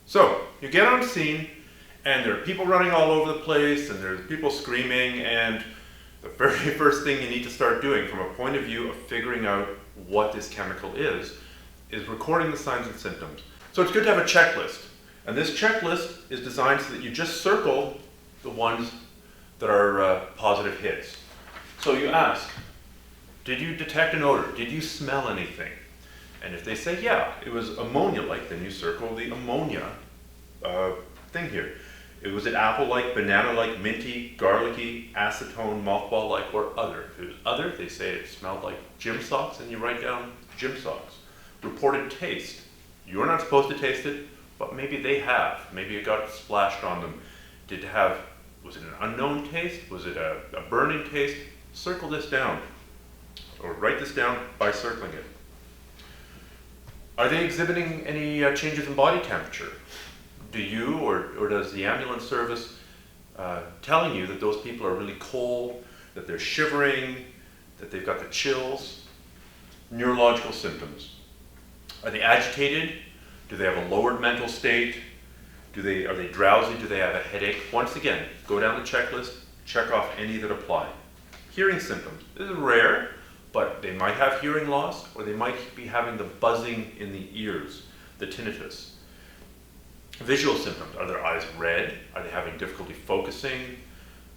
So you get on scene and there are people running all over the place and there's people screaming, and the very first thing you need to start doing from a point of view of figuring out what this chemical is recording the signs and symptoms. So it's good to have a checklist. And this checklist is designed so that you just circle the ones that are positive hits. So you ask, did you detect an odor? Did you smell anything? And if they say, yeah, it was ammonia-like, then you circle the ammonia thing here. Was it apple-like, banana-like, minty, garlicky, acetone, mothball-like, or other? If it was other, they say it smelled like gym socks, and you write down gym socks. Reported taste. You're not supposed to taste it, but maybe they have. Maybe it got splashed on them. Was it an unknown taste? Was it a burning taste? Circle this down, or write this down by circling it. Are they exhibiting any changes in body temperature? Do you or does the ambulance service telling you that those people are really cold, that they're shivering, that they've got the chills? Neurological symptoms. Are they agitated? Do they have a lowered mental state? Are they drowsy? Do they have a headache? Once again, go down the checklist, check off any that apply. Hearing symptoms. This is rare, but they might have hearing loss, or they might be having the buzzing in the ears, the tinnitus. Visual symptoms. Are their eyes red? Are they having difficulty focusing?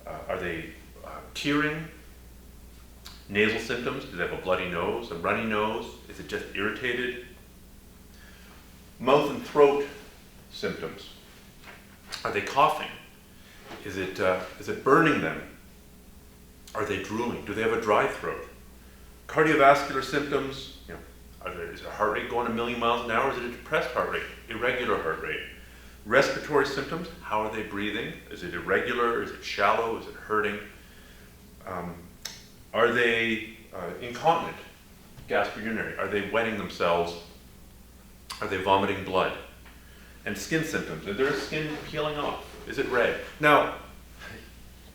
Are they tearing? Nasal symptoms. Do they have a bloody nose, a runny nose? Is it just irritated? Mouth and throat symptoms. Are they coughing? Is it burning them? Are they drooling? Do they have a dry throat? Cardiovascular symptoms. Is their heart rate going a million miles an hour? Or is it a depressed heart rate? Irregular heart rate. Respiratory symptoms. How are they breathing? Is it irregular? Is it shallow? Is it hurting? Are they incontinent? Gastrourinary. Are they wetting themselves? Are they vomiting blood? And skin symptoms. Is their skin peeling off? Is it red? Now,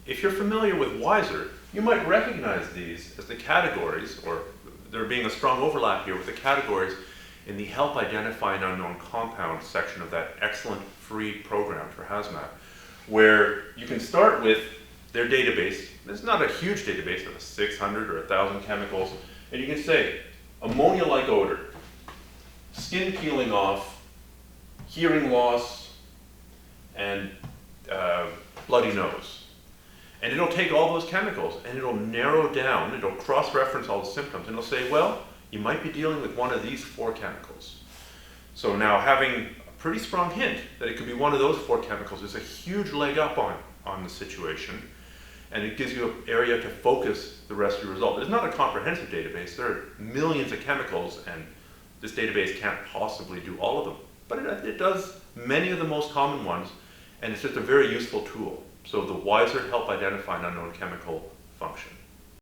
if you're familiar with WISER, you might recognize these as the categories, or there being a strong overlap here with the categories in the Help Identify an Unknown Compound section of that excellent free program for Hazmat, where you can start with their database. It's not a huge database of 600 or 1,000 chemicals, and you can say ammonia-like odor, skin peeling off, hearing loss, and bloody nose. And it'll take all those chemicals and it'll narrow down, it'll cross-reference all the symptoms, and it'll say, well, you might be dealing with one of these 4 chemicals. So now having a pretty strong hint that it could be one of those 4 chemicals is a huge leg up on the situation, and it gives you an area to focus the rest of your result. It's not a comprehensive database. There are millions of chemicals, and this database can't possibly do all of them. But it does many of the most common ones, and it's just a very useful tool. So the WISER Help Identify an Unknown Chemical function.